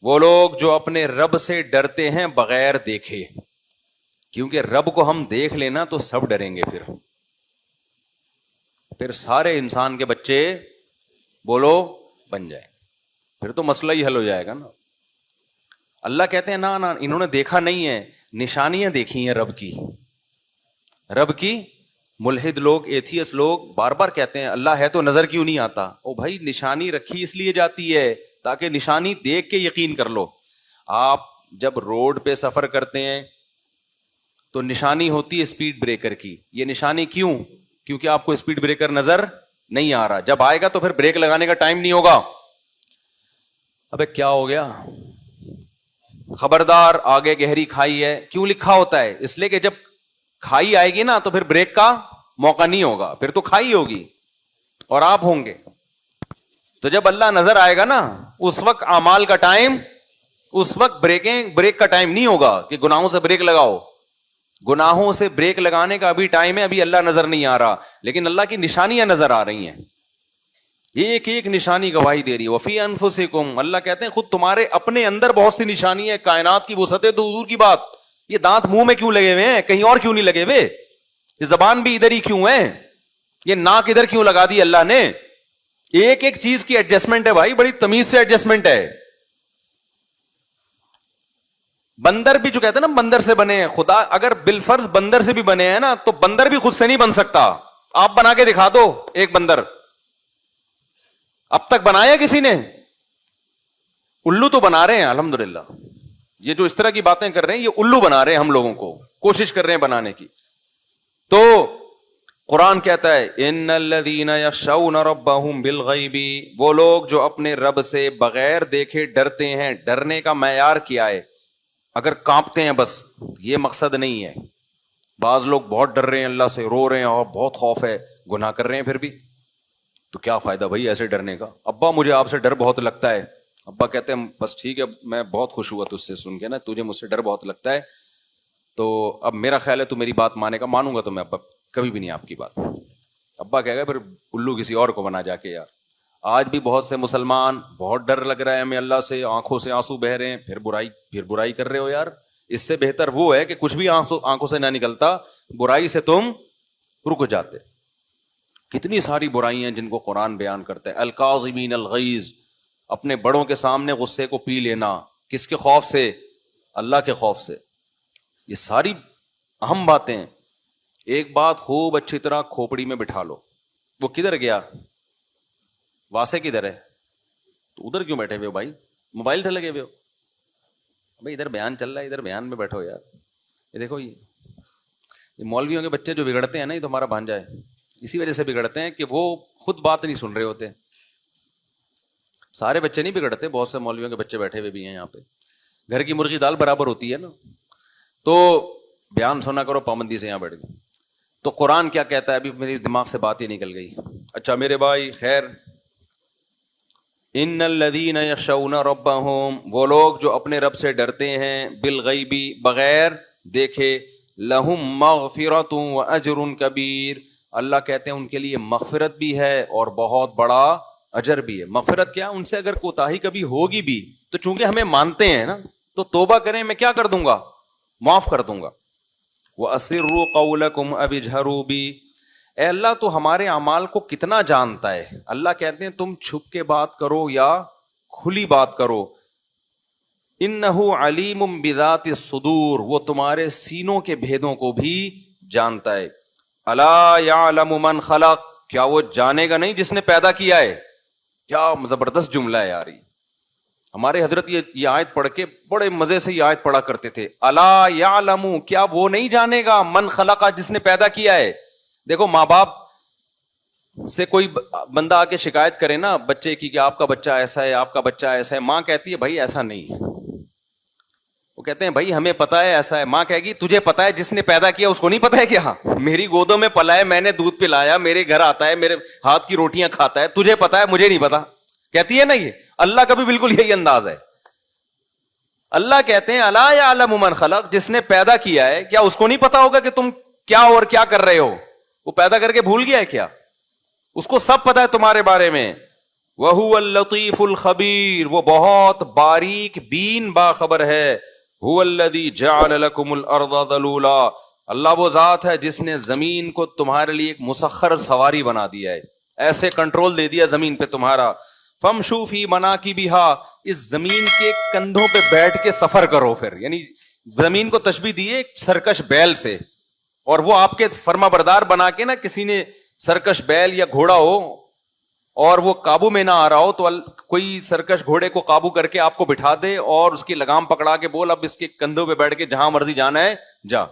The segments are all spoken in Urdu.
وہ لوگ جو اپنے رب سے ڈرتے ہیں بغیر دیکھے، کیونکہ رب کو ہم دیکھ لینا تو سب ڈریں گے، پھر سارے انسان کے بچے بولو بن جائیں، پھر تو مسئلہ ہی حل ہو جائے گا نا۔ اللہ کہتے ہیں نا انہوں نے دیکھا نہیں ہے، نشانیاں دیکھی ہیں رب کی۔ ملحد لوگ، ایتھیس لوگ بار بار کہتے ہیں اللہ ہے تو نظر کیوں نہیں آتا؟ او بھائی نشانی رکھی اس لیے جاتی ہے تاکہ نشانی دیکھ کے یقین کر لو۔ آپ جب روڈ پہ سفر کرتے ہیں تو نشانی ہوتی ہے اسپیڈ بریکر کی، یہ نشانی کیوں؟ کیونکہ آپ کو اسپیڈ بریکر نظر نہیں آ رہا، جب آئے گا تو پھر بریک لگانے کا ٹائم نہیں ہوگا۔ ابے کیا ہو گیا؟ خبردار آگے گہری کھائی ہے، کیوں لکھا ہوتا ہے؟ اس لیے کہ جب کھائی آئے گی نا تو پھر بریک کا موقع نہیں ہوگا، پھر تو کھائی ہوگی اور آپ ہوں گے۔ تو جب اللہ نظر آئے گا نا اس وقت اعمال کا ٹائم، اس وقت بریک کا ٹائم نہیں ہوگا کہ گناہوں سے بریک لگاؤ۔ گناہوں سے بریک لگانے کا ابھی ٹائم ہے، ابھی اللہ نظر نہیں آ رہا، لیکن اللہ کی نشانیاں نظر آ رہی ہیں، ایک ایک نشانی گواہی دے رہی ہے۔ وفی انفسکم، اللہ کہتے ہیں خود تمہارے اپنے اندر بہت سی نشانی ہے، کائنات کی وسعت ہے تو حضور کی بات۔ یہ دانت منہ میں کیوں لگے ہوئے ہیں؟ کہیں اور کیوں نہیں لگے ہوئے؟ یہ زبان بھی ادھر ہی کیوں ہے؟ یہ ناک ادھر کیوں لگا دی اللہ نے؟ ایک ایک چیز کی ایڈجسٹمنٹ ہے بھائی، بڑی تمیز سے ایڈجسٹمنٹ ہے۔ بندر بھی جو کہتے ہیں نا بندر سے بنے ہیں، خدا اگر بالفرض بندر سے بھی بنے ہیں نا تو بندر بھی خود سے نہیں بن سکتا۔ آپ بنا کے دکھا دو ایک بندر، اب تک بنایا کسی نے؟ الو تو بنا رہے ہیں الحمدللہ، یہ جو اس طرح کی باتیں کر رہے ہیں یہ الو بنا رہے ہیں، ہم لوگوں کو کوشش کر رہے ہیں بنانے کی۔ تو قرآن کہتا ہے ان الذین یخشون ربہم بالغیب، وہ لوگ جو اپنے رب سے بغیر دیکھے ڈرتے ہیں۔ ڈرنے کا معیار کیا ہے؟ اگر کانپتے ہیں بس، یہ مقصد نہیں ہے۔ بعض لوگ بہت ڈر رہے ہیں اللہ سے، رو رہے ہیں اور بہت خوف ہے، گناہ کر رہے ہیں پھر بھی، تو کیا فائدہ بھائی ایسے ڈرنے کا؟ ابا مجھے آپ سے ڈر بہت لگتا ہے، ابا کہتے ہیں بس ٹھیک ہے، میں بہت خوش ہوا تجھ سے سن کے نا، تجھے مجھ سے ڈر بہت لگتا ہے، تو اب میرا خیال ہے تو میری بات مانے گا۔ مانوں گا تو میں ابا کبھی بھی نہیں آپ کی بات۔ ابا کہے گا پھر الو کسی اور کو بنا جا کے۔ یار آج بھی بہت سے مسلمان بہت ڈر لگ رہا ہے ہمیں اللہ سے، آنکھوں سے آنسو بہ رہے ہیں، پھر برائی کر رہے ہو۔ یار اس سے بہتر وہ ہے کہ کچھ بھی آنکھوں سے نہ نکلتا، برائی سے تم رک جاتے۔ کتنی ساری برائیاں جن کو قرآن بیان کرتا ہے۔ الکاظمین الغیظ، اپنے بڑوں کے سامنے غصے کو پی لینا، کس کے خوف سے؟ اللہ کے خوف سے۔ یہ ساری اہم باتیں۔ ایک بات خوب اچھی طرح کھوپڑی میں بٹھا لو، وہ کدھر گیا؟ واسے کدھر ہے؟ تو ادھر کیوں بیٹھے ہوئے ہو بھائی؟ موبائل سے لگے ہوئے ہو بھائی؟ ادھر بیان چل رہا ہے، ادھر بیان میں بیٹھو یار۔ یہ دیکھو یہ مولویوں کے بچے جو بگڑتے ہیں نا، یہ تو ہمارا بھانجا ہے، اسی وجہ سے بگڑتے ہیں کہ وہ خود بات نہیں سن رہے ہوتے۔ سارے بچے نہیں بگڑتے، بہت سے مولویوں کے بچے بیٹھے ہوئے بھی ہیں یہاں پہ۔ گھر کی مرغی دال برابر ہوتی ہے نا، تو بیان سنا کرو پابندی سے، یہاں بیٹھ گئے۔ تو قرآن کیا کہتا ہے؟ ابھی میری دماغ سے بات ہی نکل گئی۔ اچھا میرے بھائی، خیر، ان الذین یخشون ربہم، وہ لوگ جو اپنے رب سے ڈرتے ہیں، بالغیب، بغیر دیکھے، لہم مغفرۃ واجر کبیر، اللہ کہتے ہیں ان کے لیے مغفرت بھی ہے اور بہت بڑا اجر بھی ہے۔ مغفرت کیا؟ ان سے اگر کوتاہی کبھی ہوگی بھی تو چونکہ ہمیں مانتے ہیں نا تو توبہ کریں، میں کیا کر دوں گا؟ معاف کر دوں گا۔ وَأَسِرُّوا قَوْلَكُمْ أَوِ اجْهَرُوا بِهِ، اے اللہ تو ہمارے اعمال کو کتنا جانتا ہے۔ اللہ کہتے ہیں تم چھپ کے بات کرو یا کھلی بات کرو، إِنَّهُ عَلِيمٌ بِذَاتِ الصُّدُورِ، وہ تمہارے سینوں کے بھیدوں کو بھی جانتا ہے۔ أَلَا يَعْلَمُ مَنْ خَلَقَ، کیا وہ جانے گا نہیں جس نے پیدا کیا ہے؟ کیا زبردست جملہ ہے یار۔ ہمارے حضرت یہ آیت پڑھ کے بڑے مزے سے یہ آیت پڑھا کرتے تھے، الا یعلم، کیا وہ نہیں جانے گا، من خلق، جس نے پیدا کیا ہے۔ دیکھو ماں باپ سے کوئی بندہ آ کے شکایت کرے نا بچے کی کہ آپ کا بچہ ایسا ہے، آپ کا بچہ ایسا ہے، ماں کہتی ہے بھائی ایسا نہیں ہے۔ وہ کہتے ہیں بھائی ہمیں پتا ہے ایسا ہے، ماں کہے گی تجھے پتا ہے جس نے پیدا کیا اس کو نہیں پتا ہے کیا؟ میری گودوں میں پلا ہے، میں نے دودھ پلایا، میرے گھر آتا ہے، میرے ہاتھ کی روٹیاں کھاتا ہے، تجھے پتا ہے مجھے نہیں پتا، کہتی ہے نا یہ۔ اللہ کا بھی بالکل یہی انداز ہے۔ اللہ کہتے ہیں الا یعلم من خلق، جس نے پیدا کیا ہے، کیا اس کو نہیں پتا ہوگا کہ تم کیا اور کیا کر رہے ہو؟ وہ پیدا کر کے بھول گیا ہے کیا؟ اس کو سب پتا ہے تمہارے بارے میں۔ وَهُوَ اللَّطِيفُ الْخَبِيرُ، وہ بہت باریک بین باخبر ہے. هُوَ الَّذِي جَعَلَ لَكُمُ الْأَرْضَ ذَلُولًا، اللہ وہ ذات ہے جس نے زمین کو تمہارے لیے ایک مسخر سواری بنا دیا ہے، ایسے کنٹرول دے دیا زمین پہ تمہارا. فَامْشُوا فِي مَنَاكِبِهَا، اس زمین کے کندھوں پہ بیٹھ کے سفر کرو. پھر یعنی زمین کو تشبیہ دی ہے سرکش بیل سے، اور وہ آپ کے فرما بردار بنا کے نا، کسی نے سرکش بیل یا گھوڑا ہو اور وہ قابو میں نہ آ رہا ہو تو کوئی سرکش گھوڑے کو قابو کر کے آپ کو بٹھا دے اور اس کی لگام پکڑا کے بول اب اس کے کندھوں پہ بیٹھ کے جہاں مرضی جانا ہے جا.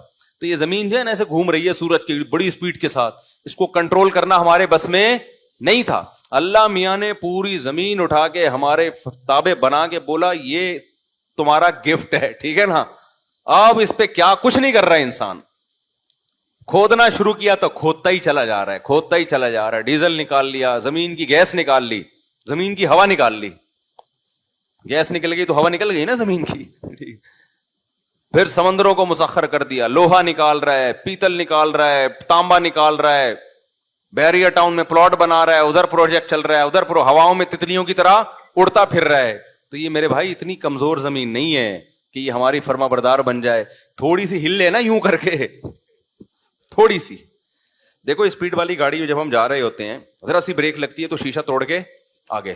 تو یہ زمین جو ہے نا ایسے گھوم رہی ہے سورج کی بڑی سپیڈ کے ساتھ، اس کو کنٹرول کرنا ہمارے بس میں نہیں تھا. اللہ میاں نے پوری زمین اٹھا کے ہمارے تابع بنا کے بولا یہ تمہارا گفٹ ہے، ٹھیک ہے نا. اب اس پہ کیا کچھ نہیں کر رہا انسان. کھودنا شروع کیا تو کھودتا ہی چلا جا رہا ہے، کھودتا ہی چلا جا رہا ہے. ڈیزل نکال لیا، زمین کی گیس نکال لی، زمین کی ہوا نکال لی. گیس نکل گئی تو ہوا نکل گئی نا زمین کی. پھر سمندروں کو مسخر کر دیا، لوہا نکال رہا ہے، پیتل نکال رہا ہے، تانبا نکال رہا ہے، بحریہ ٹاؤن میں پلاٹ بنا رہا ہے، ادھر پروجیکٹ چل رہا ہے، ادھر ہواؤں میں تتلیوں کی طرح اڑتا پھر رہا ہے. تو یہ میرے بھائی اتنی کمزور زمین نہیں ہے کہ یہ ہماری فرما بردار بن جائے. تھوڑی سی ہل لے نا یوں کر کے، تھوڑی سی. دیکھو اسپیڈ والی گاڑی میں جب ہم جا رہے ہوتے ہیں ذرا سی بریک لگتی ہے تو شیشہ توڑ کے آگے.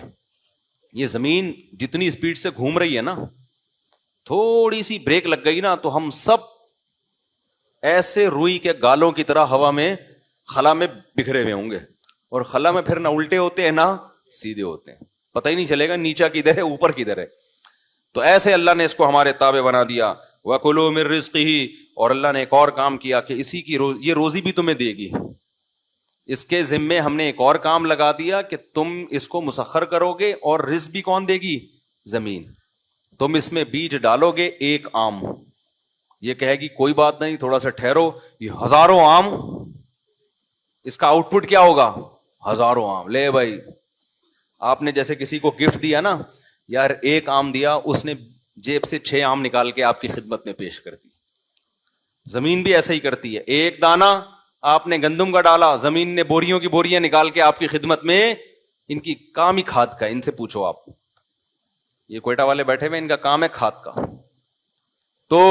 یہ زمین جتنی اسپیڈ سے گھوم رہی ہے نا، تھوڑی سی بریک لگ گئی نا تو ہم سب ایسے روئی کے گالوں کی طرح ہوا میں خلا میں بکھرے ہوئے ہوں گے. اور خلا میں پھر نہ الٹے ہوتے ہیں نہ سیدھے ہوتے ہیں، پتہ ہی نہیں چلے گا نیچا کدھر ہے اوپر کدھر ہے. تو ایسے اللہ نے اس کو ہمارے تابع بنا دیا. وَكُلُوا مِن رِزْقِهِ، اور اللہ نے ایک اور کام کیا کہ اسی کی یہ روزی بھی تمہیں دے گی. اس کے ذمے ہم نے ایک اور کام لگا دیا کہ تم اس کو مسخر کرو گے، اور رزق بھی کون دے گی؟ زمین. تم اس میں بیج ڈالو گے ایک آم، یہ کہے گی کوئی بات نہیں تھوڑا سا ٹھہرو، یہ ہزاروں آم، اس کا آؤٹ پٹ کیا ہوگا؟ ہزاروں آم. لے بھائی، آپ نے جیسے کسی کو گفٹ دیا نا، یار ایک آم دیا، اس نے جیب سے 6 آم نکال کے آپ کی خدمت میں پیش کر دی. زمین بھی ایسا ہی کرتی ہے. ایک دانہ آپ نے گندم کا ڈالا، زمین نے بوریوں کی بوریاں نکال کے آپ کی خدمت میں، ان کی کام ہی کھاد کا. ان سے پوچھو آپ، یہ کوئٹہ والے بیٹھے ہوئے، ان کا کام ہے کھاد کا. تو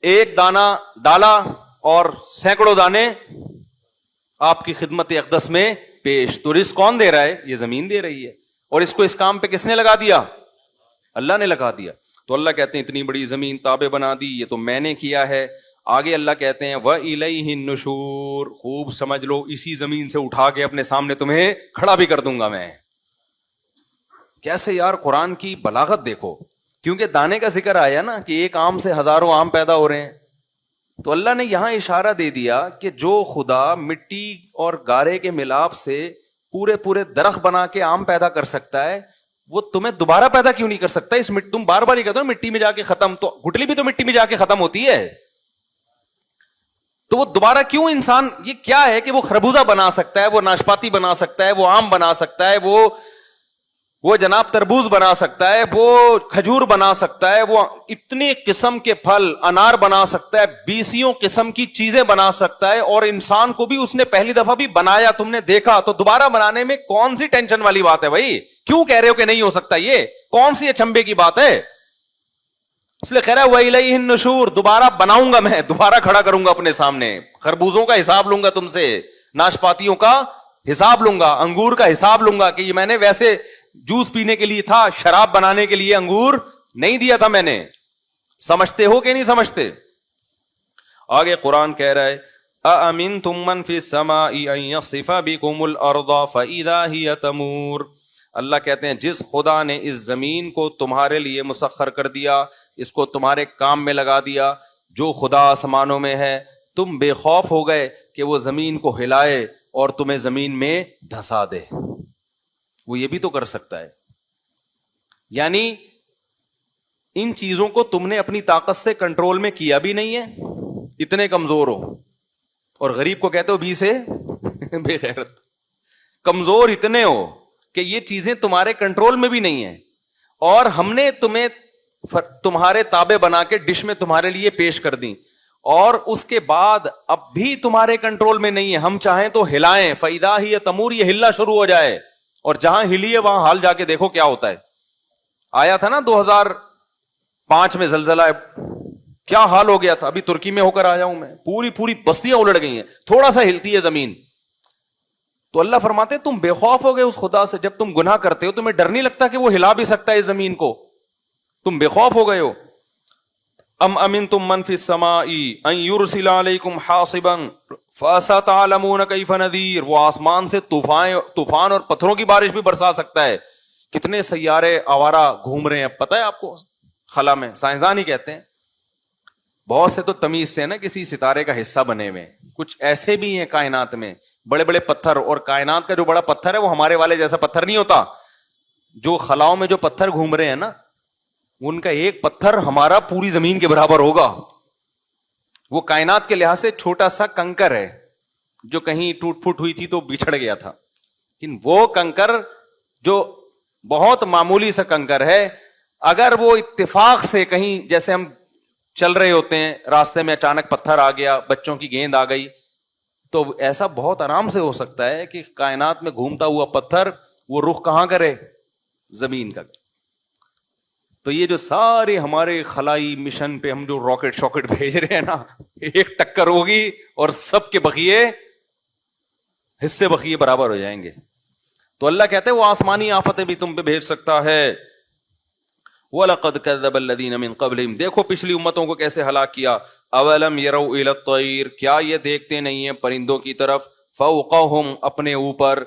ایک دانہ ڈالا اور سینکڑوں دانے آپ کی خدمت اقدس میں پیش. تو رزق کون دے رہا ہے؟ یہ زمین دے رہی ہے. اور اس کو اس کام پہ کس نے لگا دیا؟ اللہ نے لگا دیا. تو اللہ کہتے ہیں اتنی بڑی زمین تابع بنا دی، یہ تو میں نے کیا ہے. آگے اللہ کہتے ہیں وَإِلَيْهِ النُّشُورُ، خوب سمجھ لو اسی زمین سے اٹھا کے اپنے سامنے تمہیں کھڑا بھی کر دوں گا میں. کیسے یار قرآن کی بلاغت دیکھو، کیونکہ دانے کا ذکر آیا نا کہ ایک آم سے ہزاروں آم پیدا ہو رہے ہیں. تو اللہ نے یہاں اشارہ دے دیا کہ جو خدا مٹی اور گارے کے ملاپ سے پورے درخت بنا کے آم پیدا کر سکتا ہے، وہ تمہیں دوبارہ پیدا کیوں نہیں کر سکتا؟ تم بار بار ہی کہتے ہو مٹی میں جا کے ختم، تو گٹلی بھی تو مٹی میں جا کے ختم ہوتی ہے. تو وہ دوبارہ کیوں انسان، یہ کیا ہے کہ وہ خربوزہ بنا سکتا ہے، وہ ناشپاتی بنا سکتا ہے، وہ آم بنا سکتا ہے، وہ جناب تربوز بنا سکتا ہے، وہ کھجور بنا سکتا ہے، وہ اتنے قسم کے پھل انار بنا سکتا ہے، 20 قسم کی چیزیں بنا سکتا ہے. اور انسان کو بھی اس نے پہلی دفعہ بھی بنایا، تم نے دیکھا، تو دوبارہ بنانے میں کون سی ٹینشن والی بات ہے بھائی؟ کیوں کہہ رہے ہو کہ نہیں ہو سکتا؟ یہ کون سی اچنبے کی بات ہے؟ اس لیے کہہ رہا ہے وَإِلَيْهِ النُّشُورُ، دوبارہ بناؤں گا میں، دوبارہ کھڑا کروں گا اپنے سامنے. خربوزوں کا حساب لوں گا تم سے، ناشپاتیوں کا حساب لوں گا، انگور کا حساب لوں گا کہ یہ میں نے ویسے جوس پینے کے لیے تھا، شراب بنانے کے لیے انگور نہیں دیا تھا میں نے. سمجھتے ہو کہ نہیں سمجھتے؟ آگے قرآن کہہ رہا ہے أَأَمِنْتُم مَّن فِي السَّمَاءِ أَن يَخْسِفَ بِكُمُ الْأَرْضَ فَإِذَا هِيَ تَمُورُ. اللہ کہتے ہیں جس خدا نے اس زمین کو تمہارے لیے مسخر کر دیا، اس کو تمہارے کام میں لگا دیا، جو خدا آسمانوں میں ہے، تم بے خوف ہو گئے کہ وہ زمین کو ہلائے اور تمہیں زمین میں دھسا دے. وہ یہ بھی تو کر سکتا ہے. یعنی ان چیزوں کو تم نے اپنی طاقت سے کنٹرول میں کیا بھی نہیں ہے، اتنے کمزور ہو. اور غریب کو کہتے ہو بھی سے بے غیرت. کمزور اتنے ہو کہ یہ چیزیں تمہارے کنٹرول میں بھی نہیں ہیں، اور ہم نے تمہیں تمہارے تابع بنا کے ڈش میں تمہارے لیے پیش کر دیں، اور اس کے بعد اب بھی تمہارے کنٹرول میں نہیں ہے. ہم چاہیں تو ہلائیں، فَإِذَا هِيَ تَمُورُ، یہ ہلنا شروع ہو جائے، اور جہاں ہلی ہے وہاں حال جا کے دیکھو کیا ہوتا ہے. آیا تھا نا 2005 میں زلزلہ, کیا حال ہو گیا تھا. ابھی ترکی میں ہو کر آیا ہوں میں, پوری بستیاں الٹ گئی ہیں, تھوڑا سا ہلتی ہے زمین. تو اللہ فرماتے تم بے خوف ہو گئے اس خدا سے, جب تم گناہ کرتے ہو تمہیں ڈر نہیں لگتا کہ وہ ہلا بھی سکتا ہے اس زمین کو, تم بے خوف ہو گئے ہو. ام امنتم من فی السماء ان یرسل علیکم حاصبا فستعلمون کیف نذیر, وہ آسمان سے طوفان اور پتھروں کی بارش بھی برسا سکتا ہے. کتنے سیارے آوارہ گھوم رہے ہیں, پتہ ہے آپ کو خلا میں, سائنسدان ہی کہتے ہیں. بہت سے تو تمیز سے نا کسی ستارے کا حصہ بنے ہوئے, کچھ ایسے بھی ہیں کائنات میں بڑے بڑے پتھر, اور کائنات کا جو بڑا پتھر ہے وہ ہمارے والے جیسا پتھر نہیں ہوتا. جو خلاؤں میں جو پتھر گھوم رہے ہیں نا, ان کا ایک پتھر ہمارا پوری زمین کے برابر ہوگا. وہ کائنات کے لحاظ سے چھوٹا سا کنکر ہے جو کہیں ٹوٹ پھوٹ ہوئی تھی تو بچھڑ گیا تھا, لیکن وہ کنکر جو بہت معمولی سا کنکر ہے, اگر وہ اتفاق سے کہیں, جیسے ہم چل رہے ہوتے ہیں راستے میں اچانک پتھر آ گیا, بچوں کی گیند آ گئی, تو ایسا بہت آرام سے ہو سکتا ہے کہ کائنات میں گھومتا ہوا پتھر وہ رخ کہاں کرے, زمین کا. تو یہ جو سارے ہمارے خلائی مشن پہ ہم جو راکٹ شاکٹ بھیج رہے ہیں نا, ایک ٹکر ہوگی اور سب کے بقیے حصے بقیے برابر ہو جائیں گے. تو اللہ کہتے ہیں وہ آسمانی آفتیں بھی تم پہ بھیج سکتا ہے. وَلَقَدْ كَذَّبَ الَّذِينَ مِن قَبْلِهِمْ, دیکھو پچھلی امتوں کو کیسے ہلاک کیا. اَوَلَمْ يَرَوْا إِلَى الطَّيْرِ, کیا یہ دیکھتے نہیں ہیں پرندوں کی طرف, فَوْقَهُمْ اپنے اوپر,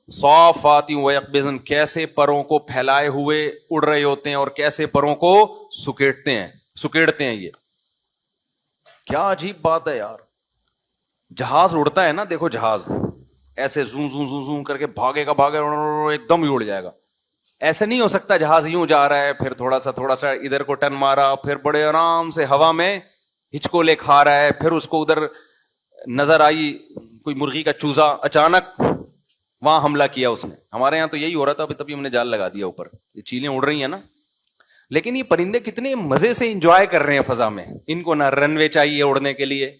صَافَاتٍ وَيَقْبِضْنَ کیسے پروں کو پھیلائے ہوئے اڑ رہے ہوتے ہیں اور کیسے پروں کو سکیڑتے ہیں. یہ کیا عجیب بات ہے یار. جہاز اڑتا ہے نا, دیکھو جہاز ایسے زوں زوں زوں زوں کر کے بھاگے گا ایک دم ہی اڑ جائے گا. ایسے نہیں ہو سکتا جہاز یوں جا رہا ہے, پھر تھوڑا سا ادھر کو ٹرن مارا, پھر بڑے آرام سے ہوا میں ہچکولے کھا رہا ہے, پھر اس کو ادھر نظر آئی کوئی مرغی کا چوزا, اچانک وہاں حملہ کیا اس نے. ہمارے یہاں تو یہی ہو رہا تھا, تبھی ہم نے جال لگا دیا اوپر, یہ چیلیں اڑ رہی ہیں نا. لیکن یہ پرندے کتنے مزے سے انجوائے کر رہے ہیں فضا میں, ان کو نہ رن وے چاہیے اڑنے کے لیے,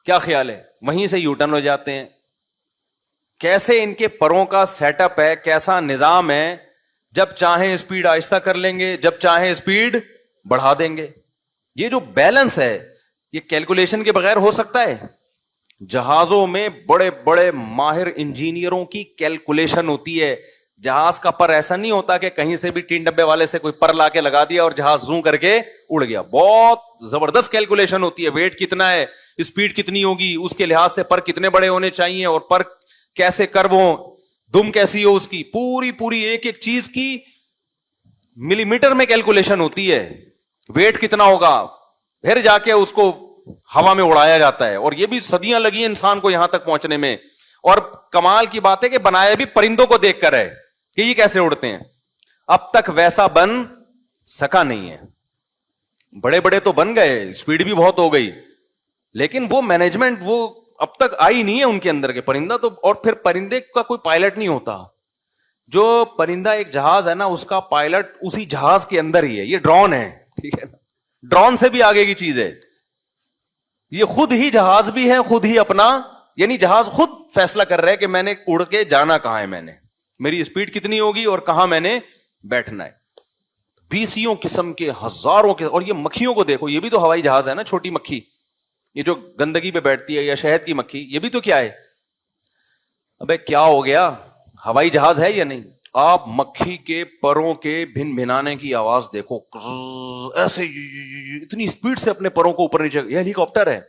کیا خیال ہے, وہیں سے یو ٹرن ہو جاتے ہیں. کیسے ان کے پروں کا سیٹ اپ ہے, کیسا نظام ہے, جب چاہیں اسپیڈ آہستہ کر لیں گے, جب چاہیں اسپیڈ بڑھا دیں گے. یہ جو بیلنس ہے یہ کیلکولیشن کے بغیر ہو سکتا ہے. جہازوں میں بڑے بڑے ماہر انجینئروں کی کیلکولیشن ہوتی ہے. جہاز کا پر ایسا نہیں ہوتا کہ کہیں سے بھی ٹین ڈبے والے سے کوئی پر لا کے لگا دیا اور جہاز زوں کر کے اڑ گیا. بہت زبردست کیلکولیشن ہوتی ہے, ویٹ کتنا ہے, اسپیڈ کتنی ہوگی, اس کے لحاظ سے پر کتنے بڑے ہونے چاہیے, اور پر کیسے کرو ہو, دم کیسی ہو اس کی, پوری ایک ایک چیز کی ملی میٹر میں کیلکولیشن ہوتی ہے. ویٹ کتنا ہوگا, پھر جا کے اس کو ہوا میں اڑایا جاتا ہے. اور یہ بھی صدیاں لگی ہیں انسان کو یہاں تک پہنچنے میں. اور کمال کی بات ہے کہ بنایا بھی پرندوں کو دیکھ کر ہے کہ یہ کیسے اڑتے ہیں. اب تک ویسا بن سکا نہیں ہے. بڑے بڑے تو بن گئے, اسپیڈ بھی بہت ہو گئی, لیکن وہ مینجمنٹ وہ اب تک آئی نہیں ہے ان کے اندر کے. پرندہ تو, اور پھر پرندے کا کوئی پائلٹ نہیں ہوتا. جو پرندہ ایک جہاز ہے نا, اس کا پائلٹ اسی جہاز کے اندر ہی ہے. یہ ڈرون ہے, ٹھیک ہے نا, ڈرون سے بھی آگے کی چیز ہے. یہ خود ہی جہاز بھی ہے, خود ہی اپنا, یعنی جہاز خود فیصلہ کر رہا ہے کہ میں نے اڑ کے جانا کہاں ہے, میں نے میری اسپیڈ کتنی ہوگی اور کہاں میں نے بیٹھنا ہے. بیسیوں قسم کے, ہزاروں کے. اور یہ مکھیوں کو دیکھو, یہ بھی تو ہوائی جہاز ہے نا, چھوٹی مکھی, یہ جو گندگی پہ بیٹھتی ہے, یا شہد کی مکھی, یہ بھی تو کیا ہے. ابے کیا ہو گیا, ہوائی جہاز ہے یا نہیں. آپ مکھی کے پروں کے بھن بھنانے کی آواز دیکھو, ایسے اتنی اسپیڈ سے اپنے پروں کو اوپر نیچے. یہ ہیلی کاپٹر ہے,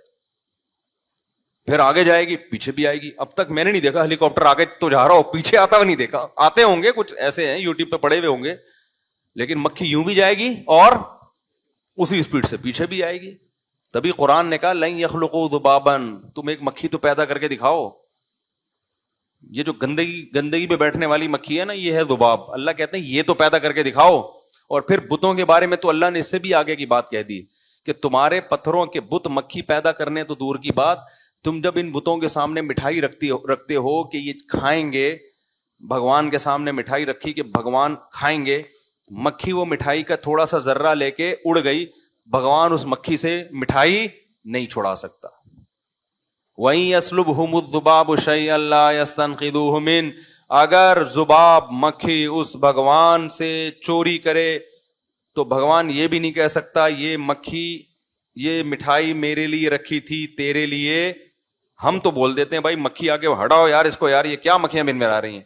پھر آگے جائے گی, پیچھے بھی آئے گی. اب تک میں نے نہیں دیکھا ہیلی کاپٹر آگے تو جا رہا ہو, پیچھے آتا ہوا نہیں دیکھا. آتے ہوں گے کچھ ایسے ہیں, یوٹیوب پہ پڑے ہوئے ہوں گے, لیکن مکھی یوں بھی جائے گی اور اسی اسپیڈ سے پیچھے بھی آئے گی. تبھی قرآن نے کہا لن یخلقوا ذبابا, تم ایک مکھی تو پیدا کر کے دکھاؤ. یہ جو گندگی پہ بیٹھنے والی مکھی ہے نا, یہ ہے ذباب. اللہ کہتے ہیں یہ تو پیدا کر کے دکھاؤ. اور پھر بتوں کے بارے میں تو اللہ نے اس سے بھی آگے کی بات کہہ دی کہ تمہارے پتھروں کے بت مکھی پیدا کرنے تو دور کی بات, تم جب ان بتوں کے سامنے مٹھائی رکھتے ہو کہ یہ کھائیں گے, بھگوان کے سامنے مٹھائی رکھی کہ بھگوان کھائیں گے, مکھی وہ مٹھائی کا تھوڑا سا ذرہ لے کے اڑ گئی, بھگوان اس مکھی سے مٹھائی نہیں چھڑا سکتا. وَإِن يَسْلُبْهُمُ الذُّبَابُ شَيْئًا لَّا يَسْتَنقِذُوهُ مِنْهُ, اگر ذباب مکھی اس بھگوان سے چوری کرے تو بھگوان یہ بھی نہیں کہہ سکتا یہ مکھی یہ مٹھائی میرے لیے رکھی تھی تیرے لیے. ہم تو بول دیتے ہیں بھائی مکھی آگے ہٹاؤ یار اس کو, یار یہ کیا مکھیاں بن آ رہی ہیں.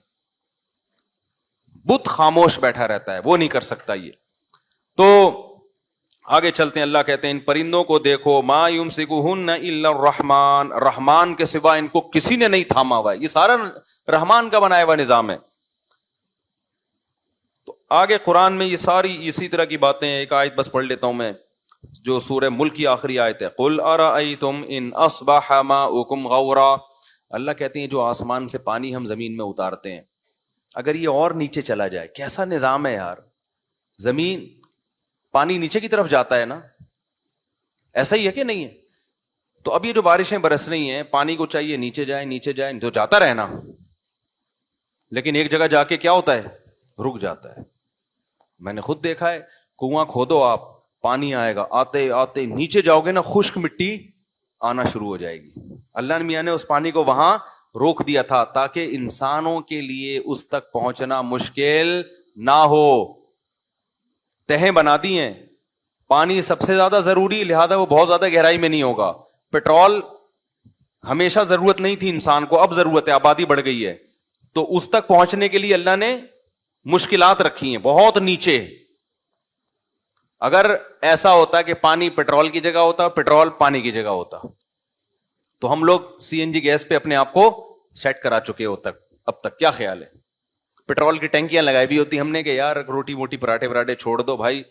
بت خاموش بیٹھا رہتا ہے, وہ نہیں کر سکتا یہ. تو آگے چلتے ہیں, اللہ کہتے ہیں ان پرندوں کو دیکھو, ما یمسکہن الا الرحمن, رحمان کے سوا ان کو کسی نے نہیں تھاما ہوا ہے, یہ سارا رحمان کا بنایا ہوا نظام ہے. تو آگے قرآن میں یہ ساری اسی طرح کی باتیں ہیں. ایک آیت بس پڑھ لیتا ہوں میں جو سورہ ملک کی آخری آیت ہے, قل ارأیتم ان اصبح ماؤکم غورا. اللہ کہتے ہیں جو آسمان سے پانی ہم زمین میں اتارتے ہیں, اگر یہ اور نیچے چلا جائے, کیسا نظام ہے یار, زمین پانی نیچے کی طرف جاتا ہے نا, ایسا ہی ہے کہ نہیں ہے؟ تو اب یہ جو بارشیں برس رہی ہیں, پانی کو چاہیے نیچے جائے نیچے جائے, تو جاتا رہنا, لیکن ایک جگہ جا کے کیا ہوتا ہے, رک جاتا ہے. میں نے خود دیکھا ہے, کنواں کھودو آپ, پانی آئے گا, آتے آتے نیچے جاؤ گے نا, خشک مٹی آنا شروع ہو جائے گی. اللہ میاں نے اس پانی کو وہاں روک دیا تھا تاکہ انسانوں کے لیے اس تک پہنچنا مشکل نہ ہو. تہیں بنا دی ہیں, پانی سب سے زیادہ ضروری, لہذا وہ بہت زیادہ گہرائی میں نہیں ہوگا. پیٹرول ہمیشہ ضرورت نہیں تھی انسان کو, اب ضرورت ہے, آبادی بڑھ گئی ہے, تو اس تک پہنچنے کے لیے اللہ نے مشکلات رکھی ہیں بہت نیچے. اگر ایسا ہوتا کہ پانی پیٹرول کی جگہ ہوتا, پیٹرول پانی کی جگہ ہوتا, تو ہم لوگ سی این جی گیس پہ اپنے آپ کو سیٹ کرا چکے ہو تک. اب تک کیا خیال ہے, پیٹرول کی ٹینکیاں لگائی بھی ہوتی ہم نے کہ یار روٹی موٹی پراٹھے چھوڑ دو بھائی,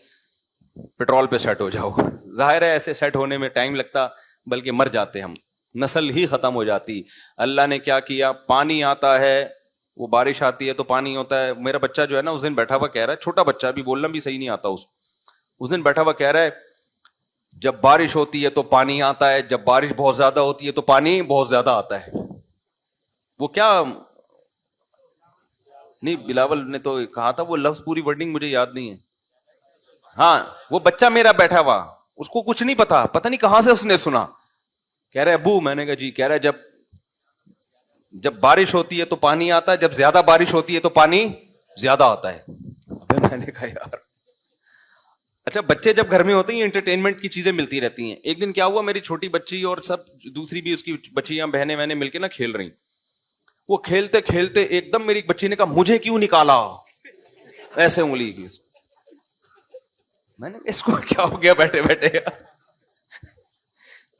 پیٹرول پہ سیٹ ہو جاؤ. ظاہر ہے ایسے سیٹ ہونے میں ٹائم لگتا, بلکہ مر جاتے ہم, نسل ہی ختم ہو جاتی. اللہ نے کیا کیا, پانی آتا ہے, وہ بارش آتی ہے تو پانی ہوتا ہے. میرا بچہ جو ہے نا اس دن بیٹھا ہوا کہہ رہا ہے, چھوٹا بچہ بھی, بولنا بھی صحیح نہیں آتا اس دن بیٹھا ہوا کہہ رہا ہے جب بارش ہوتی ہے تو پانی آتا ہے, جب بارش بہت زیادہ ہوتی ہے تو پانی بہت زیادہ آتا ہے. وہ کیا نہیں, بلاول نے تو کہا تھا وہ لفظ, پوری ورڈنگ مجھے یاد نہیں ہے. ہاں وہ بچہ میرا بیٹھا ہوا, اس کو کچھ نہیں پتا نہیں کہاں سے اس نے سنا, کہہ رہے ابو, میں نے کہا جی, کہہ رہے جب بارش ہوتی ہے تو پانی آتا ہے, جب زیادہ بارش ہوتی ہے تو پانی زیادہ آتا ہے. ابے میں نے کہا یار, اچھا بچے جب گھر میں ہوتے ہیں انٹرٹینمنٹ کی چیزیں ملتی رہتی ہیں. ایک دن کیا ہوا, میری چھوٹی بچی اور سب دوسری بھی اس کی بچیاں بہنیں وہنیں مل کے نا کھیل رہی, وہ کھیلتے کھیلتے ایک دم میری بچی نے کہا مجھے کیوں نکالا, ایسے انگلی کی. میں نے اس کو کیا ہو گیا بیٹھے بیٹھے.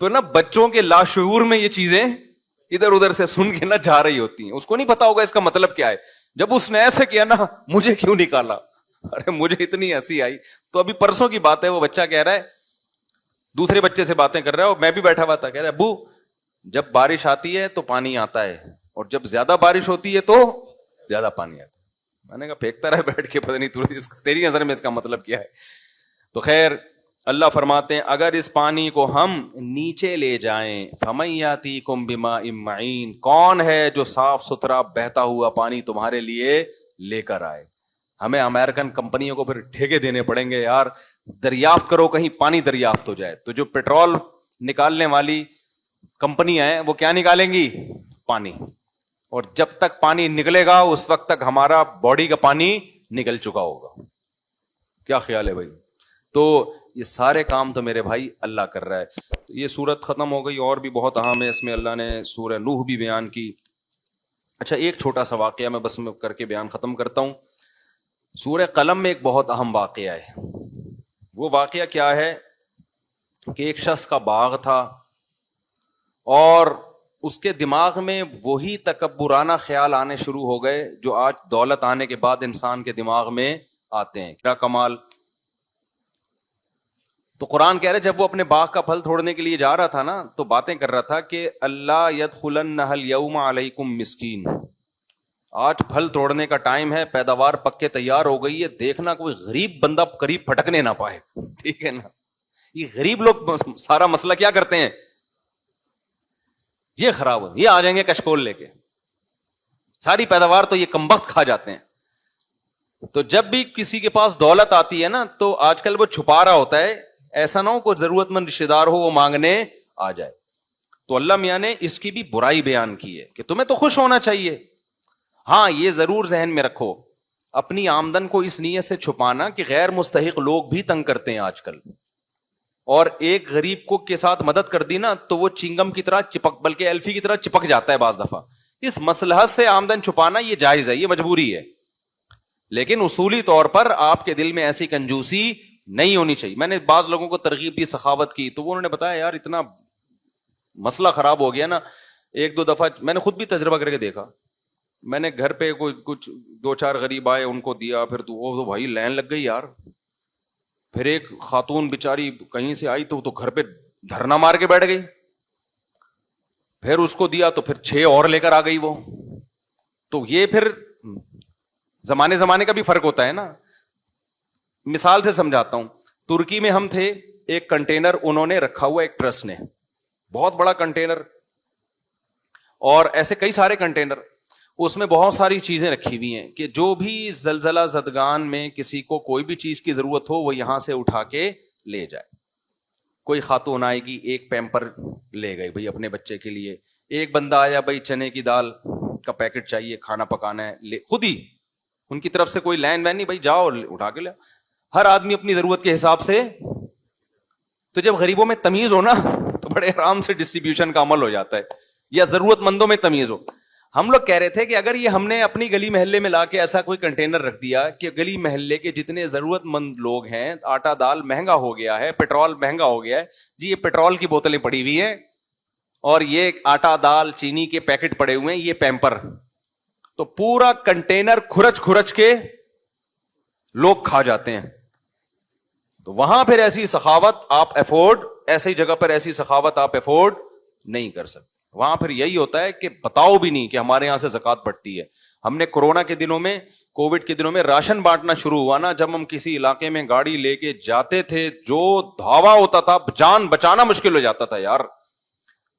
تو نا بچوں کے لاشعور میں یہ چیزیں ادھر ادھر سے سن کے نا جا رہی ہوتی ہیں, اس کو نہیں پتا ہوگا اس کا مطلب کیا ہے. جب اس نے ایسے کیا نا, مجھے کیوں نکالا, ارے مجھے اتنی ہنسی آئی. تو ابھی پرسوں کی بات ہے, وہ بچہ کہہ رہا ہے, دوسرے بچے سے باتیں کر رہا ہے, اور میں بھی بیٹھا ہوا تھا, کہہ رہا ہے ابو جب بارش آتی ہے تو پانی آتا ہے, اور جب زیادہ بارش ہوتی ہے تو زیادہ پانی آتا ہے. میں نے کہا پھینکتا رہے بیٹھ کے, پتہ نہیں تیری نظر میں اس کا مطلب کیا ہے. تو خیر اللہ فرماتے ہیں اگر اس پانی کو ہم نیچے لے جائیں, فَمَن يَأْتِيكُم بِمَاءٍ مَّعِينٍ, کون ہے جو صاف ستھرا بہتا ہوا پانی تمہارے لیے لے کر آئے. ہمیں امریکن کمپنیوں کو پھر ٹھیکے دینے پڑیں گے یار, دریافت کرو کہیں پانی دریافت ہو جائے. تو جو پیٹرول نکالنے والی کمپنیاں ہیں وہ کیا نکالیں گی, پانی, اور جب تک پانی نکلے گا اس وقت تک ہمارا باڈی کا پانی نکل چکا ہوگا. کیا خیال ہے بھائی؟ تو یہ سارے کام تو میرے بھائی اللہ کر رہا ہے. تو یہ سورت ختم ہو گئی, اور بھی بہت اہم ہے اس میں, اللہ نے سورہ نوح بھی بیان کی. اچھا ایک چھوٹا سا واقعہ میں بس میں کر کے بیان ختم کرتا ہوں. سورہ قلم میں ایک بہت اہم واقعہ ہے. وہ واقعہ کیا ہے کہ ایک شخص کا باغ تھا, اور اس کے دماغ میں وہی تکبرانہ خیال آنے شروع ہو گئے جو آج دولت آنے کے بعد انسان کے دماغ میں آتے ہیں. کیا کمال. تو قرآن کہہ رہے جب وہ اپنے باغ کا پھل توڑنے کے لیے جا رہا تھا نا, تو باتیں کر رہا تھا کہ اللہ يدخلنها اليوم علیکم مسکین, آج پھل توڑنے کا ٹائم ہے, پیداوار پک کے تیار ہو گئی ہے, دیکھنا کوئی غریب بندہ قریب پھٹکنے نہ پائے. ٹھیک ہے نا, یہ غریب لوگ سارا مسئلہ کیا کرتے ہیں, یہ خراب ہو, یہ آ جائیں گے کشکول لے کے, ساری پیداوار تو یہ کمبخت کھا جاتے ہیں. تو جب بھی کسی کے پاس دولت آتی ہے نا, تو آج کل وہ چھپا رہا ہوتا ہے, ایسا نہ ہو کوئی ضرورت مند رشتے دار ہو وہ مانگنے آ جائے. تو اللہ میاں نے اس کی بھی برائی بیان کی ہے کہ تمہیں تو خوش ہونا چاہیے, ہاں یہ ضرور ذہن میں رکھو اپنی آمدن کو اس نیت سے چھپانا کہ غیر مستحق لوگ بھی تنگ کرتے ہیں آج کل, اور ایک غریب کو کے ساتھ مدد کر دی نا تو وہ چنگم کی طرح چپک, بلکہ ایلفی کی طرح چپک جاتا ہے بعض دفعہ. اس مصلحت سے آمدن چھپانا یہ جائز ہے, یہ مجبوری ہے, لیکن اصولی طور پر آپ کے دل میں ایسی کنجوسی نہیں ہونی چاہیے. میں نے بعض لوگوں کو ترغیب دی, سخاوت کی, تو وہ انہوں نے بتایا یار اتنا مسئلہ خراب ہو گیا نا. ایک دو دفعہ میں نے خود بھی تجربہ کر کے دیکھا, میں نے گھر پہ کوئی کچھ 2-4 غریب آئے, ان کو دیا, پھر تو بھائی لائن لگ گئی یار. پھر ایک خاتون بیچاری کہیں سے آئی تو گھر پہ دھرنا مار کے بیٹھ گئی, پھر اس کو دیا تو پھر 6 اور لے کر آ گئی وہ. تو یہ پھر زمانے کا بھی فرق ہوتا ہے نا. مثال سے سمجھاتا ہوں, ترکی میں ہم تھے, ایک کنٹینر انہوں نے رکھا ہوا ایک ٹرسٹ نے, بہت بڑا کنٹینر, اور ایسے کئی سارے کنٹینر, اس میں بہت ساری چیزیں رکھی ہوئی ہیں کہ جو بھی زلزلہ زدگان میں کسی کو کوئی بھی چیز کی ضرورت ہو وہ یہاں سے اٹھا کے لے جائے. کوئی خاتون آئے گی, ایک پیمپر لے گئی بھائی اپنے بچے کے لیے, ایک بندہ آیا بھائی چنے کی دال کا پیکٹ چاہیے, کھانا پکانا ہے, خود ہی ان کی طرف سے کوئی لائن وین نہیں, بھائی جاؤ اٹھا کے لے. ہر آدمی اپنی ضرورت کے حساب سے. تو جب غریبوں میں تمیز ہو نا تو بڑے آرام سے ڈسٹریبیوشن کا عمل ہو جاتا ہے, یا ضرورت مندوں میں تمیز ہو. ہم لوگ کہہ رہے تھے کہ اگر یہ ہم نے اپنی گلی محلے میں لا کے ایسا کوئی کنٹینر رکھ دیا کہ گلی محلے کے جتنے ضرورت مند لوگ ہیں, آٹا دال مہنگا ہو گیا ہے, پیٹرول مہنگا ہو گیا ہے, جی یہ پیٹرول کی بوتلیں پڑی ہوئی ہیں اور یہ آٹا دال چینی کے پیکٹ پڑے ہوئے ہیں, یہ پیمپر, تو پورا کنٹینر کھرچ کے لوگ کھا جاتے ہیں. تو وہاں پھر ایسی سخاوت آپ افورڈ, ایسی جگہ پر ایسی سخاوت آپ افورڈ نہیں کر سکتے. وہاں پھر یہی ہوتا ہے کہ بتاؤ بھی نہیں کہ ہمارے یہاں سے زکات بٹتی ہے. ہم نے کورونا کے دنوں میں, کووڈ کے دنوں میں راشن بانٹنا شروع ہوا نا, جب ہم کسی علاقے میں گاڑی لے کے جاتے تھے جو دھاوا ہوتا تھا, جان بچانا مشکل ہو جاتا تھا یار.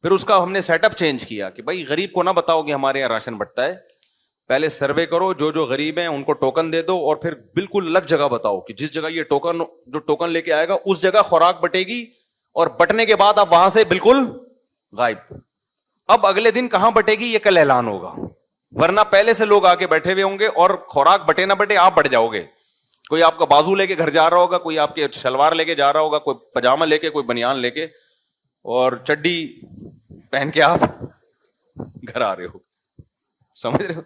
پھر اس کا ہم نے سیٹ اپ چینج کیا کہ بھائی غریب کو نہ بتاؤ کہ ہمارے یہاں راشن بٹتا ہے, پہلے سروے کرو, جو غریب ہیں ان کو ٹوکن دے دو, اور پھر بالکل الگ جگہ بتاؤ کہ جس جگہ یہ ٹوکن لے کے آئے گا اس جگہ خوراک بٹے گی, اور بٹنے کے بعد آپ وہاں سے بالکل غائب. اب اگلے دن کہاں بٹے گی یہ کل اعلان ہوگا, ورنہ پہلے سے لوگ آگے بیٹھے ہوئے ہوں گے, اور خوراک بٹے نہ بٹے آپ بٹ جاؤ گے. کوئی آپ کا بازو لے کے گھر جا رہا ہوگا, کوئی آپ کے شلوار لے کے جا رہا ہوگا, کوئی پجامہ لے کے, کوئی بنیان لے کے, اور چڈی پہن کے آپ گھر آ رہے ہو, سمجھ رہے ہو.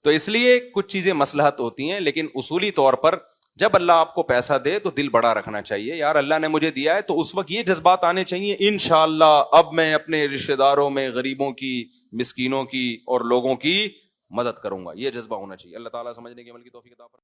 تو اس لیے کچھ چیزیں مصلحت ہوتی ہیں, لیکن اصولی طور پر جب اللہ آپ کو پیسہ دے تو دل بڑا رکھنا چاہیے, یار اللہ نے مجھے دیا ہے, تو اس وقت یہ جذبات آنے چاہیے انشاءاللہ اب میں اپنے رشتہ داروں میں غریبوں کی, مسکینوں کی اور لوگوں کی مدد کروں گا. یہ جذبہ ہونا چاہیے. اللہ تعالیٰ سمجھنے کے عمل کی توفیق عطا فرمائے.